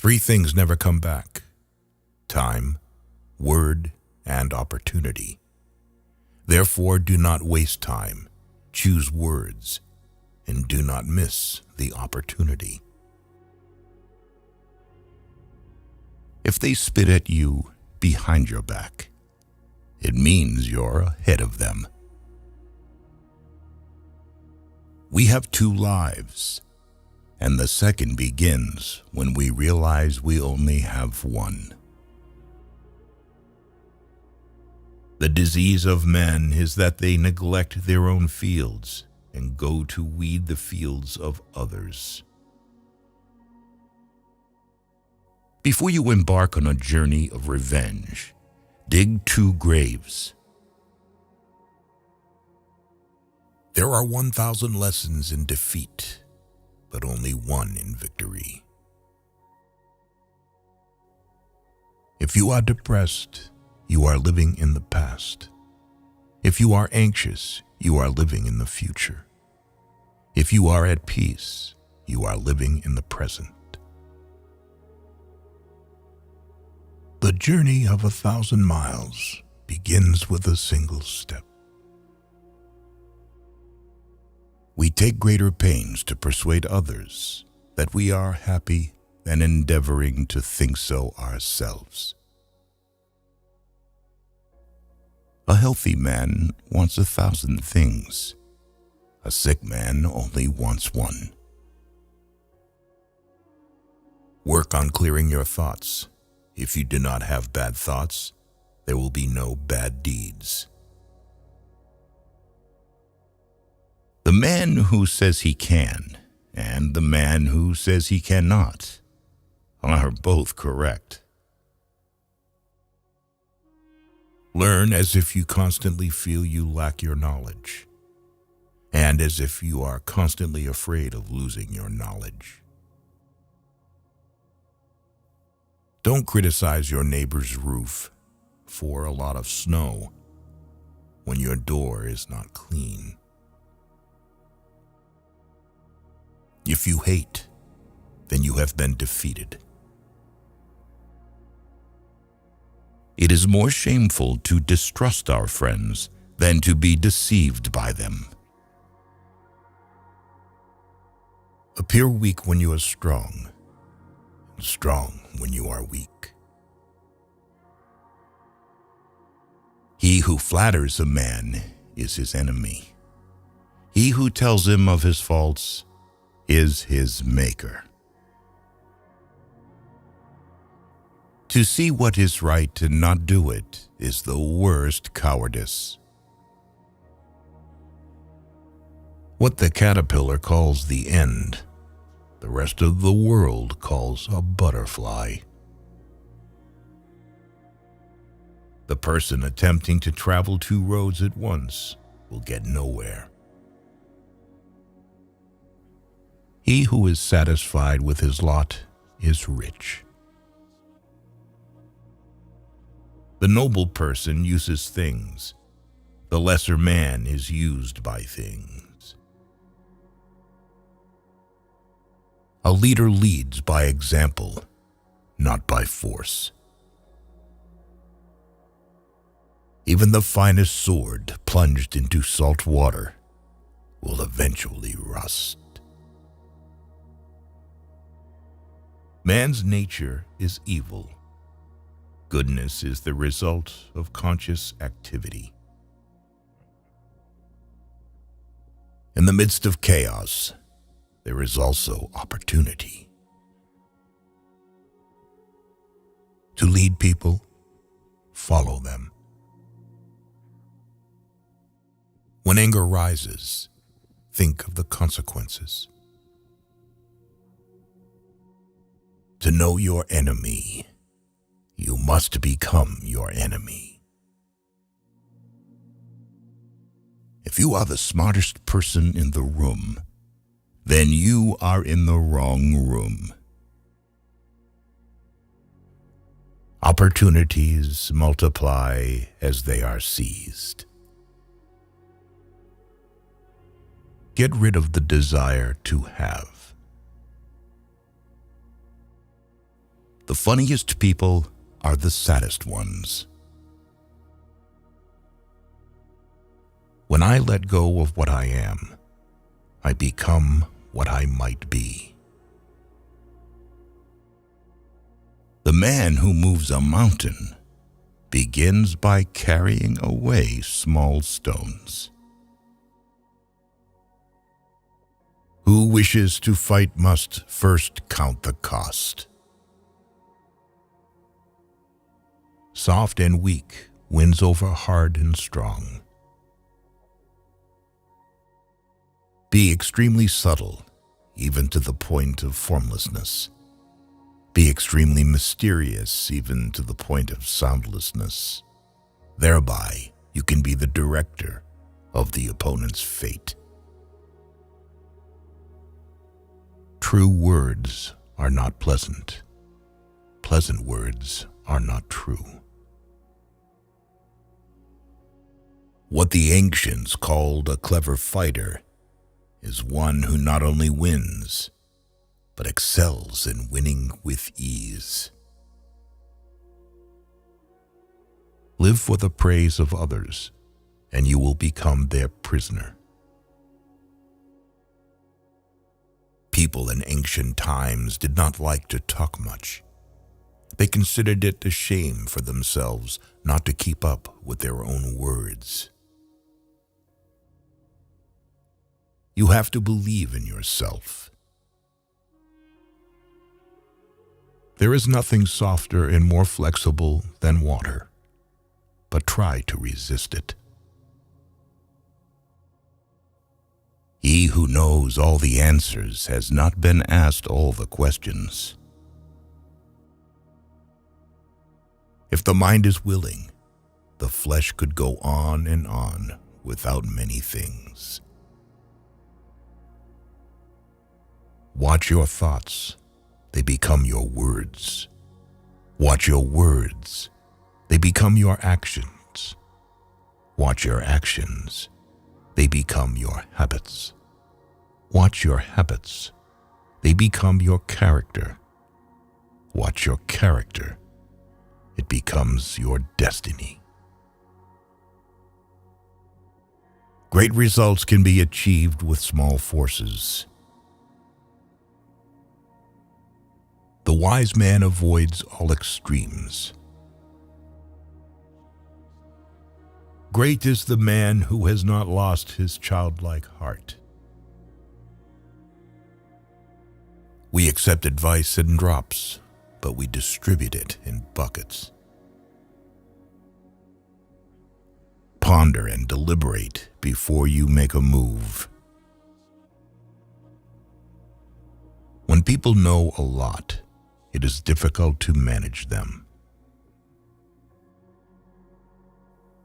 Three things never come back: time, word, and opportunity. Therefore, do not waste time. Choose words, and do not miss the opportunity. If they spit at you behind your back, it means you're ahead of them. We have two lives, and the second begins when we realize we only have one. The disease of men is that they neglect their own fields and go to weed the fields of others. Before you embark on a journey of revenge, dig 2 graves. There are 1,000 lessons in defeat, but only one in victory. If you are depressed, you are living in the past. If you are anxious, you are living in the future. If you are at peace, you are living in the present. The journey of 1,000 miles begins with a single step. We take greater pains to persuade others that we are happy than endeavoring to think so ourselves. A healthy man wants 1,000 things. A sick man only wants one. Work on clearing your thoughts. If you do not have bad thoughts, there will be no bad deeds. The man who says he can and the man who says he cannot are both correct. Learn as if you constantly feel you lack your knowledge, and as if you are constantly afraid of losing your knowledge. Don't criticize your neighbor's roof for a lot of snow when your door is not clean. If you hate, then you have been defeated. It is more shameful to distrust our friends than to be deceived by them. Appear weak when you are strong, and strong when you are weak. He who flatters a man is his enemy. He who tells him of his faults is his maker. To see what is right and not do it is the worst cowardice. What the caterpillar calls the end, the rest of the world calls a butterfly. The person attempting to travel 2 roads at once will get nowhere. He who is satisfied with his lot is rich. The noble person uses things. The lesser man is used by things. A leader leads by example, not by force. Even the finest sword plunged into salt water will eventually rust. Man's nature is evil. Goodness is the result of conscious activity. In the midst of chaos, there is also opportunity. To lead people, follow them. When anger rises, think of the consequences. To know your enemy, you must become your enemy. If you are the smartest person in the room, then you are in the wrong room. Opportunities multiply as they are seized. Get rid of the desire to have. The funniest people are the saddest ones. When I let go of what I am, I become what I might be. The man who moves a mountain begins by carrying away small stones. Who wishes to fight must first count the cost. Soft and weak wins over hard and strong. Be extremely subtle, even to the point of formlessness. Be extremely mysterious, even to the point of soundlessness. Thereby, you can be the director of the opponent's fate. True words are not pleasant. Pleasant words are not true. What the ancients called a clever fighter is one who not only wins, but excels in winning with ease. Live for the praise of others, and you will become their prisoner. People in ancient times did not like to talk much. They considered it a shame for themselves not to keep up with their own words. You have to believe in yourself. There is nothing softer and more flexible than water, but try to resist it. He who knows all the answers has not been asked all the questions. If the mind is willing, the flesh could go on and on without many things. Watch your thoughts, they become your words. Watch your words, they become your actions. Watch your actions, they become your habits. Watch your habits, they become your character. Watch your character, it becomes your destiny. Great results can be achieved with small forces. The wise man avoids all extremes. Great is the man who has not lost his childlike heart. We accept advice in drops, but we distribute it in buckets. Ponder and deliberate before you make a move. When people know a lot, it is difficult to manage them.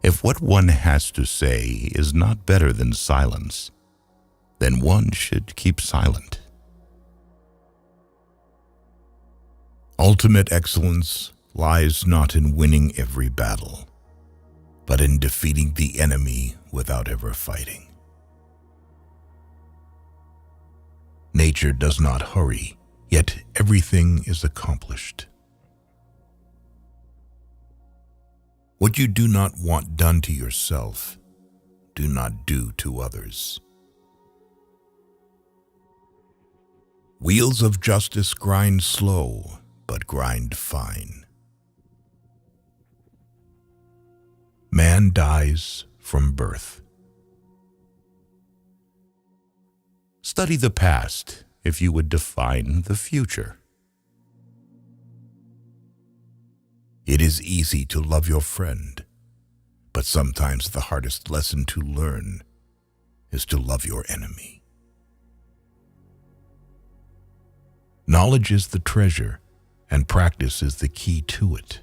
If what one has to say is not better than silence, then one should keep silent. Ultimate excellence lies not in winning every battle, but in defeating the enemy without ever fighting. Nature does not hurry, yet everything is accomplished. What you do not want done to yourself, do not do to others. Wheels of justice grind slow, but grind fine. Man dies from birth. Study the past if you would define the future. It is easy to love your friend, but sometimes the hardest lesson to learn is to love your enemy. Knowledge is the treasure, and practice is the key to it.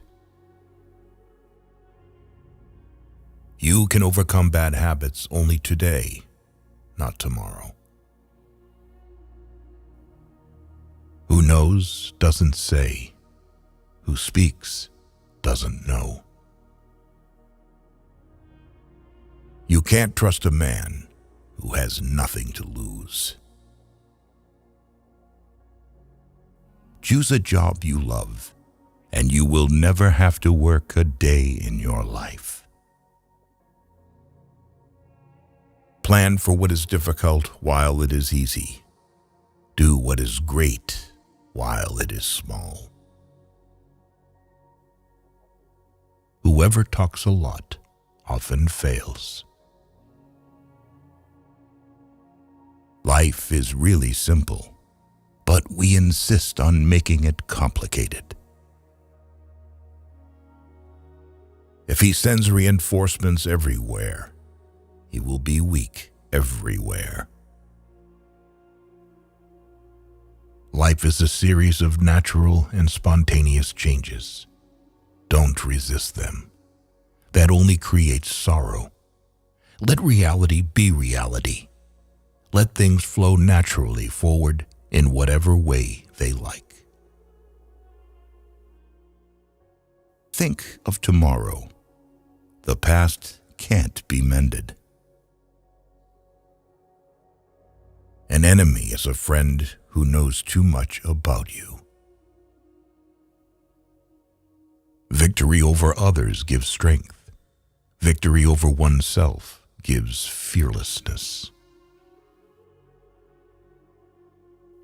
You can overcome bad habits only today, not tomorrow. Who knows doesn't say. Who speaks doesn't know. You can't trust a man who has nothing to lose. Choose a job you love and you will never have to work a day in your life. Plan for what is difficult while it is easy. Do what is great while it is small. Whoever talks a lot often fails. Life is really simple, but we insist on making it complicated. If he sends reinforcements everywhere, he will be weak everywhere. Life is a series of natural and spontaneous changes. Don't resist them. That only creates sorrow. Let reality be reality. Let things flow naturally forward in whatever way they like. Think of tomorrow. The past can't be mended. An enemy is a friend who knows too much about you. Victory over others gives strength. Victory over oneself gives fearlessness.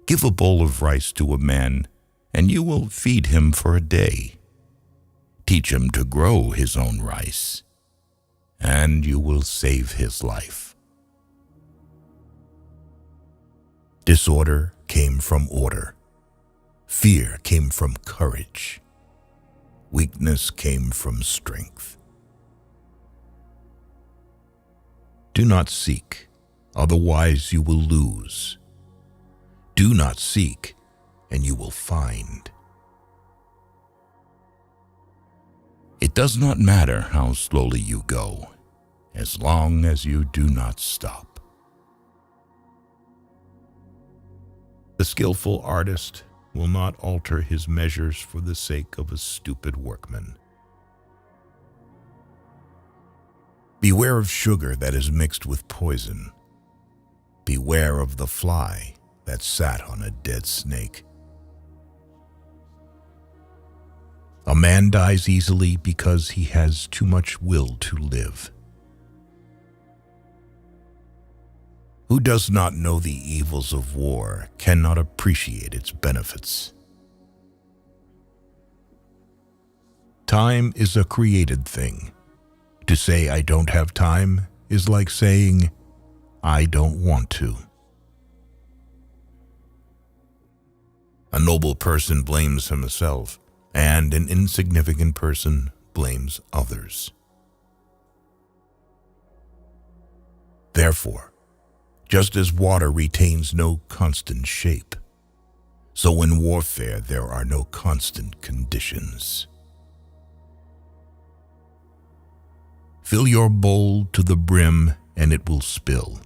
Give a bowl of rice to a man, and you will feed him for a day. Teach him to grow his own rice, and you will save his life. Disorder came from order. Fear came from courage. Weakness came from strength. Do not seek, otherwise you will lose. Do not seek, and you will find. It does not matter how slowly you go, as long as you do not stop. The skillful artist will not alter his measures for the sake of a stupid workman. Beware of sugar that is mixed with poison. Beware of the fly that sat on a dead snake. A man dies easily because he has too much will to live. Who does not know the evils of war cannot appreciate its benefits. Time is a created thing. To say I don't have time is like saying I don't want to. A noble person blames himself, and an insignificant person blames others. Therefore, just as water retains no constant shape, so in warfare there are no constant conditions. Fill your bowl to the brim and it will spill.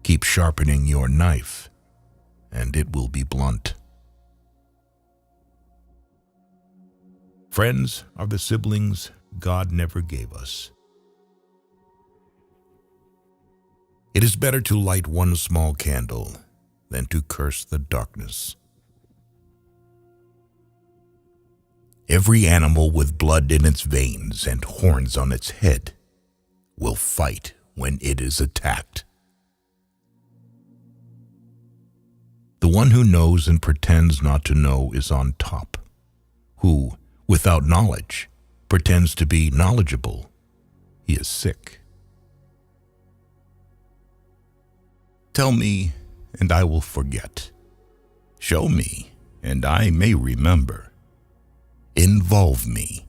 Keep sharpening your knife and it will be blunt. Friends are the siblings God never gave us. It is better to light one small candle than to curse the darkness. Every animal with blood in its veins and horns on its head will fight when it is attacked. The one who knows and pretends not to know is on top, who, without knowledge, pretends to be knowledgeable. He is sick. Tell me, and I will forget. Show me, and I may remember. Involve me,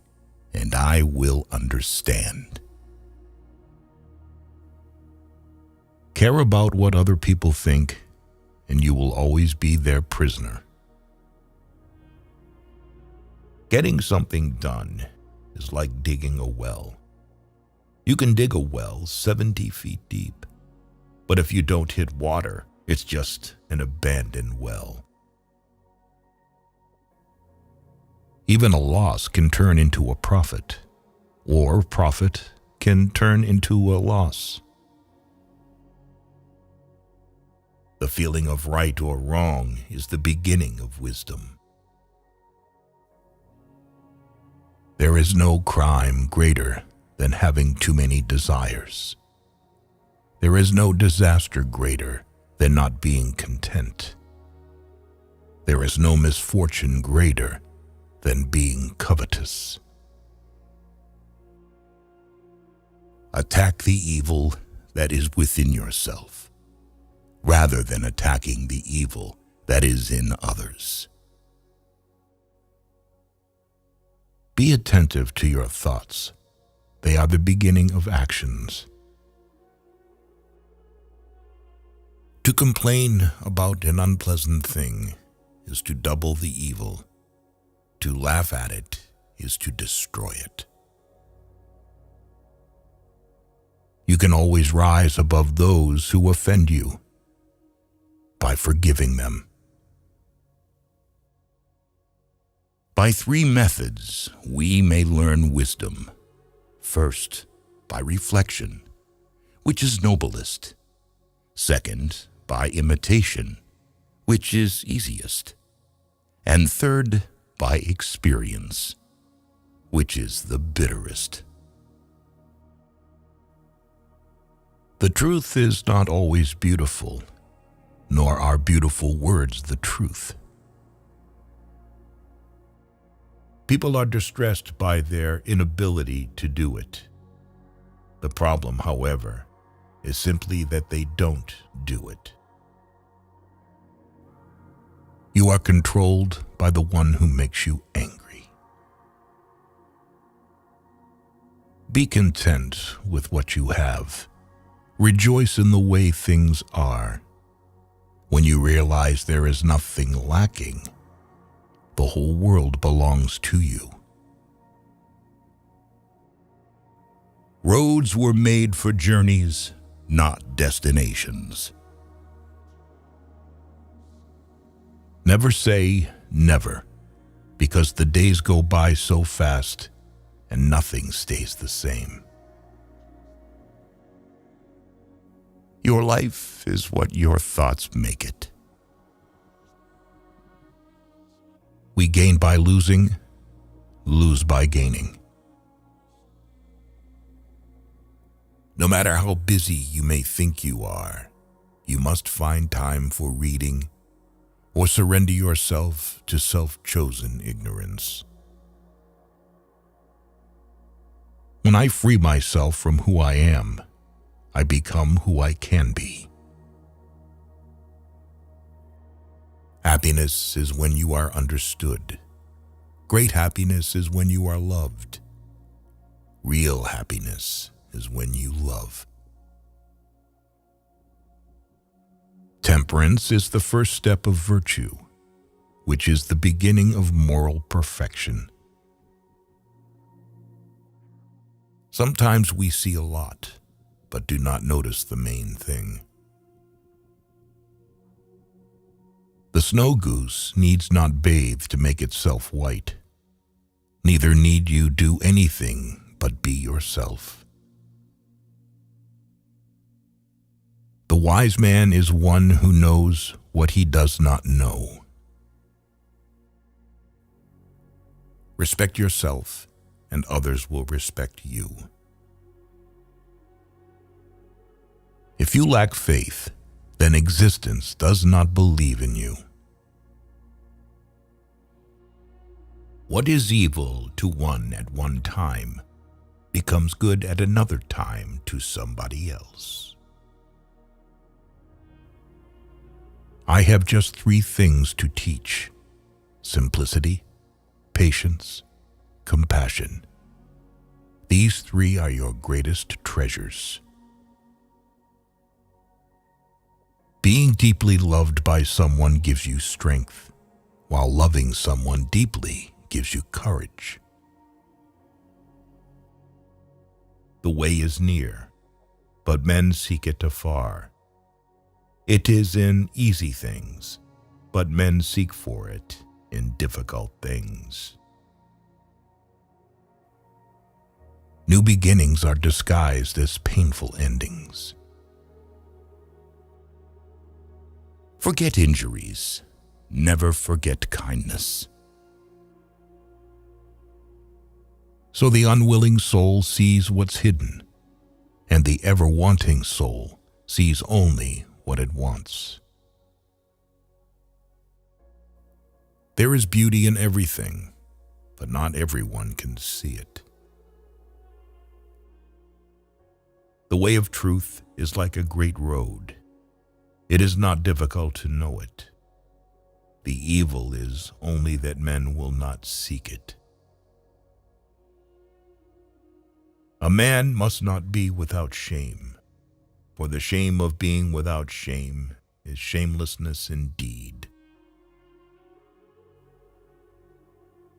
and I will understand. Care about what other people think, and you will always be their prisoner. Getting something done is like digging a well. You can dig a well 70 feet deep, but if you don't hit water, it's just an abandoned well. Even a loss can turn into a profit, or profit can turn into a loss. The feeling of right or wrong is the beginning of wisdom. There is no crime greater than having too many desires. There is no disaster greater than not being content. There is no misfortune greater than being covetous. Attack the evil that is within yourself, rather than attacking the evil that is in others. Be attentive to your thoughts. They are the beginning of actions. To complain about an unpleasant thing is to double the evil. To laugh at it is to destroy it. You can always rise above those who offend you by forgiving them. By 3 methods, we may learn wisdom. First, by reflection, which is noblest. Second, by imitation, which is easiest. And third, by experience, which is the bitterest. The truth is not always beautiful, nor are beautiful words the truth. People are distressed by their inability to do it. The problem, however, is simply that they don't do it. You are controlled by the one who makes you angry. Be content with what you have. Rejoice in the way things are. When you realize there is nothing lacking, the whole world belongs to you. Roads were made for journeys, not destinations. Never say never, because the days go by so fast and nothing stays the same. Your life is what your thoughts make it. We gain by losing, lose by gaining. No matter how busy you may think you are, you must find time for reading or surrender yourself to self-chosen ignorance. When I free myself from who I am, I become who I can be. Happiness is when you are understood. Great happiness is when you are loved. Real happiness is when you love. Temperance is the first step of virtue, which is the beginning of moral perfection. Sometimes we see a lot, but do not notice the main thing. The snow goose needs not bathe to make itself white. Neither need you do anything but be yourself. The wise man is one who knows what he does not know. Respect yourself, and others will respect you. If you lack faith, then existence does not believe in you. What is evil to one at one time becomes good at another time to somebody else. I have just 3 things to teach: simplicity, patience, compassion. These 3 are your greatest treasures. Being deeply loved by someone gives you strength, while loving someone deeply gives you courage. The way is near, but men seek it afar. It is in easy things, but men seek for it in difficult things. New beginnings are disguised as painful endings. Forget injuries. Never forget kindness. So the unwilling soul sees what's hidden, and the ever-wanting soul sees only what it wants. There is beauty in everything, but not everyone can see it. The way of truth is like a great road. It is not difficult to know it. The evil is only that men will not seek it. A man must not be without shame, for the shame of being without shame is shamelessness indeed.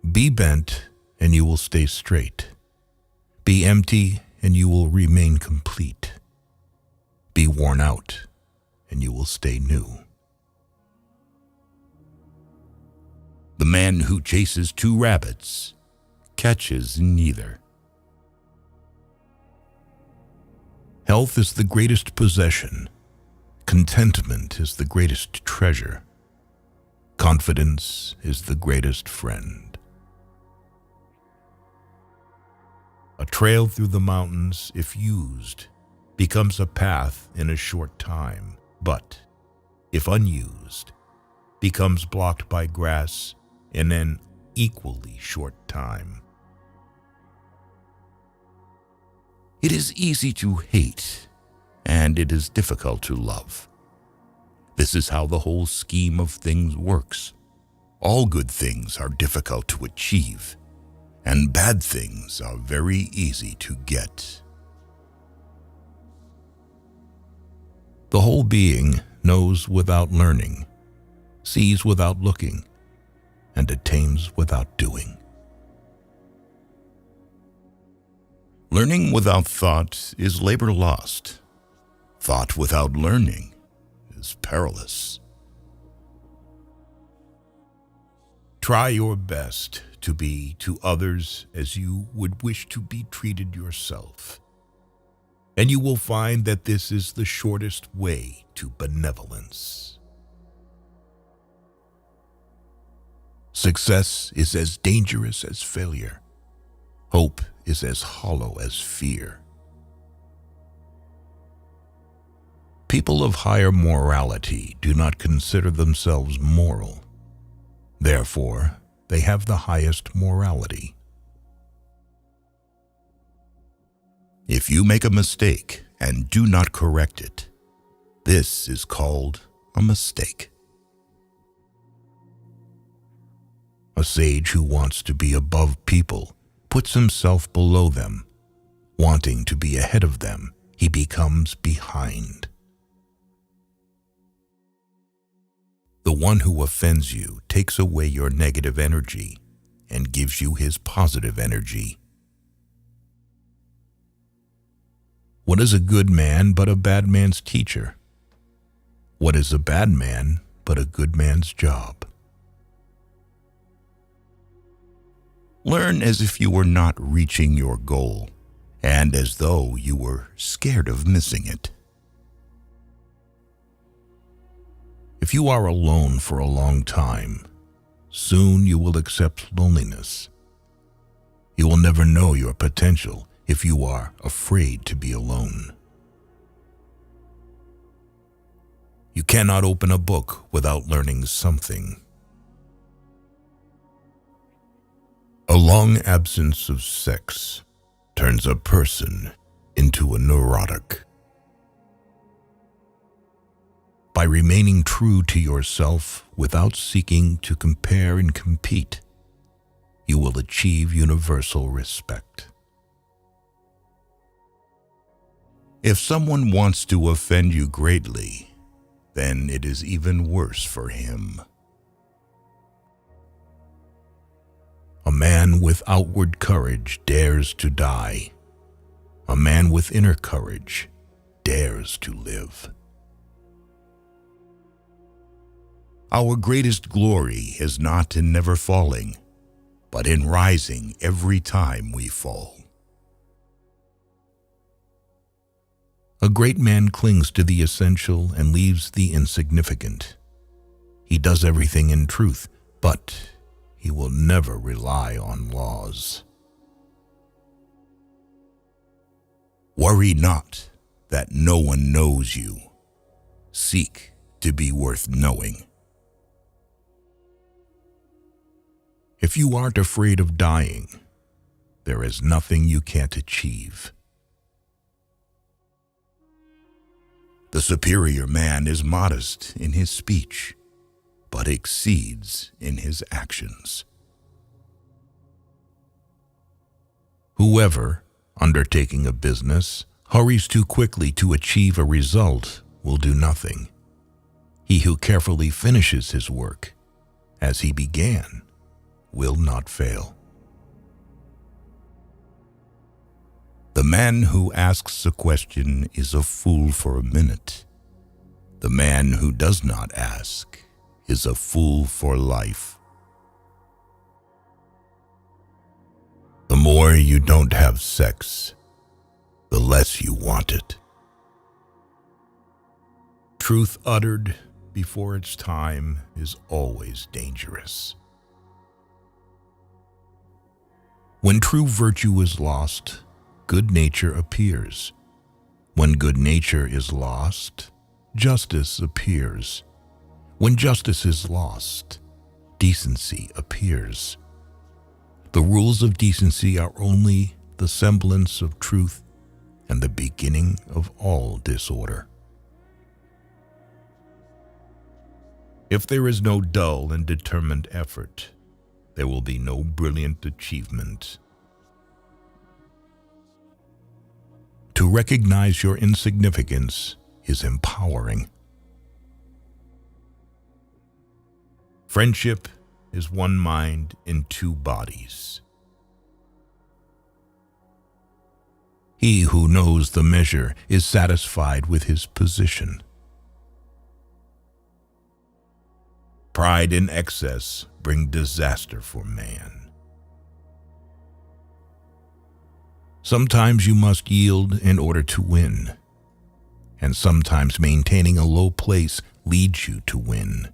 Be bent, and you will stay straight. Be empty, and you will remain complete. Be worn out, and you will stay new. The man who chases two rabbits catches neither. Health is the greatest possession. Contentment is the greatest treasure. Confidence is the greatest friend. A trail through the mountains, if used, becomes a path in a short time, but, if unused, becomes blocked by grass in an equally short time. It is easy to hate, and it is difficult to love. This is how the whole scheme of things works. All good things are difficult to achieve, and bad things are very easy to get. The whole being knows without learning, sees without looking, and attains without doing. Learning without thought is labor lost. Thought without learning is perilous. Try your best to be to others as you would wish to be treated yourself, and you will find that this is the shortest way to benevolence. Success is as dangerous as failure. Hope is as hollow as fear. People of higher morality do not consider themselves moral. Therefore, they have the highest morality. If you make a mistake and do not correct it, this is called a mistake. A sage who wants to be above people puts himself below them. Wanting to be ahead of them, he becomes behind. The one who offends you takes away your negative energy and gives you his positive energy. What is a good man but a bad man's teacher? What is a bad man but a good man's job? Learn as if you were not reaching your goal, and as though you were scared of missing it. If you are alone for a long time, soon you will accept loneliness. You will never know your potential if you are afraid to be alone. You cannot open a book without learning something. A long absence of sex turns a person into a neurotic. By remaining true to yourself without seeking to compare and compete, you will achieve universal respect. If someone wants to offend you greatly, then it is even worse for him. A man with outward courage dares to die. A man with inner courage dares to live. Our greatest glory is not in never falling, but in rising every time we fall. A great man clings to the essential and leaves the insignificant. He does everything in truth, but he will never rely on laws. Worry not that no one knows you. Seek to be worth knowing. If you aren't afraid of dying, there is nothing you can't achieve. The superior man is modest in his speech, but exceeds in his actions. Whoever, undertaking a business, hurries too quickly to achieve a result will do nothing. He who carefully finishes his work, as he began, will not fail. The man who asks a question is a fool for a minute. The man who does not ask is a fool for life. The more you don't have sex, the less you want it. Truth uttered before its time is always dangerous. When true virtue is lost, good nature appears. When good nature is lost, justice appears. When justice is lost, decency appears. The rules of decency are only the semblance of truth and the beginning of all disorder. If there is no dull and determined effort, there will be no brilliant achievement. To recognize your insignificance is empowering. Friendship is one mind in two bodies. He who knows the measure is satisfied with his position. Pride and excess bring disaster for man. Sometimes you must yield in order to win, and sometimes maintaining a low place leads you to win.